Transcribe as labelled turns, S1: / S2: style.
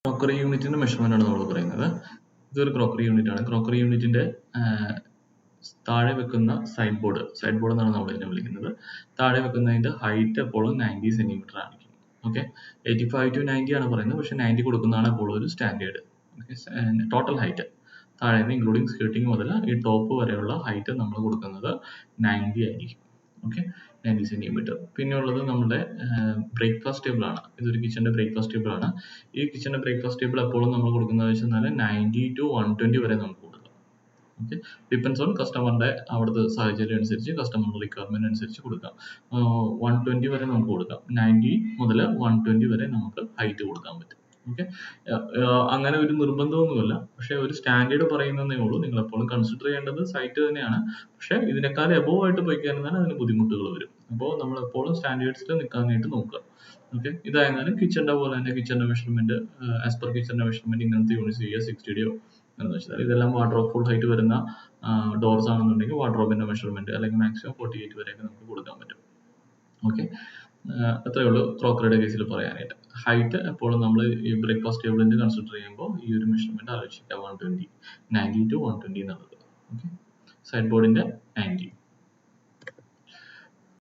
S1: Crockery യൂണിറ്റിന്റെ measurement ആണ് നമ്മൾ പറയുന്നത്. ഇതൊരു ക്രോക്കറി യൂണിറ്റ് ആണ്. ക്രോക്കറി യൂണിറ്റിന്റെ താഴെ വെക്കുന്ന സൈഡ് ബോർഡ് എന്നാണ് നമ്മൾ ഇതിനെ വിളിക്കുന്നത്. താഴെ വെക്കുന്നതിന്റെ ഹൈറ്റ് എപ്പോഴും 90 സെന്റിമീറ്റർ ആയിരിക്കും. ഓക്കെ, 85 to 90 ആണ് പറയുന്നത്, പക്ഷെ 90 കൊടുക്കുന്നതാണ് എപ്പോഴും ഒരു സ്റ്റാൻഡേർഡ്. ടോട്ടൽ ഹൈറ്റ് താഴെ നിന്ന് ഇൻക്ലൂഡിങ് സ്കേർട്ടിങ് മുതൽ ഈ ടോപ്പ് വരെയുള്ള ഹൈറ്റ് നമ്മൾ കൊടുക്കുന്നത് 90 ആയിരിക്കും. Okay, 90 centimetre. പിന്നെ ഉള്ളത് നമ്മുടെ ബ്രേക്ക്ഫാസ്റ്റ് ടേബിൾ ആണ്. ഇതൊരു കിച്ചന്റെ ബ്രേക്ക്ഫാസ്റ്റ് ടേബിൾ ആണ്. ഈ കിച്ചന്റെ ബ്രേക്ക്ഫാസ്റ്റ് ടേബിൾ എപ്പോഴും നമ്മൾ കൊടുക്കുന്നത് വെച്ചാൽ 90 to 120 വരെ നമുക്ക് കൊടുക്കാം. ഓക്കെ, ഡിപ്പെൻസ് ഓൺ കസ്റ്റമറിന്റെ അവിടുത്തെ സാഹചര്യം അനുസരിച്ച്, കസ്റ്റമറിന്റെ റിക്വയർമെന്റ് അനുസരിച്ച് കൊടുക്കാം. 120 വരെ നമുക്ക് കൊടുക്കാം. 90 മുതൽ 120 വരെ നമുക്ക് ഹൈറ്റ് കൊടുക്കാൻ പറ്റും. ഓക്കെ, അങ്ങനെ ഒരു നിർബന്ധമൊന്നുമില്ല, പക്ഷെ ഒരു സ്റ്റാൻഡേർഡ് പറയുന്നതേ ഉള്ളൂ. നിങ്ങൾ എപ്പോഴും കൺസിഡർ ചെയ്യേണ്ടത് സൈറ്റ് തന്നെയാണ്. പക്ഷെ ഇതിനേക്കാൾ എബോവ് ആയിട്ട് പോയി കഴിഞ്ഞാൽ അതിന് ബുദ്ധിമുട്ടുകൾ വരും. അപ്പോൾ നമ്മൾ എപ്പോഴും സ്റ്റാൻഡേർഡ്സിൽ നിൽക്കാനായിട്ട് നോക്കുക. ഓക്കെ, ഇതായിരുന്നാലും കിച്ചന്റെ പോലെ തന്നെ കിച്ചന്റെ മെഷർമെന്റ് ആസ് പെർ കിച്ചന്റെ മെഷർമെന്റ് ഇങ്ങനത്തെ യൂണിറ്റ്സ് ചെയ്യുക. 60 എന്ന് വെച്ചാൽ ഇതെല്ലാം വാർഡ്രോബ് ഫുൾ ഹൈറ്റ് വരുന്ന ഡോർസ് ആണെന്നുണ്ടെങ്കിൽ വാർഡ്രോബിന്റെ മെഷർമെന്റ് അല്ലെങ്കിൽ മാക്സിമം 48 വരെയൊക്കെ നമുക്ക് കൊടുക്കാൻ പറ്റും. ഓക്കെ, അത്രയേ ഉള്ളൂ ക്രോക്കറിയുടെ കേസിൽ പറയാനായിട്ട്. ഹൈറ്റ് എപ്പോഴും നമ്മൾ ഈ ബ്രേക്ക്ഫാസ്റ്റ് ടേബിളിന്റെ കൺസിഡർ ചെയ്യുമ്പോൾ ഈ ഒരു മെഷർമെന്റ് ആലോചിക്കുക. 120, 90 to 120 എന്നുള്ളത്. ഓക്കെ, സൈഡ് ബോർഡിന്റെ 90.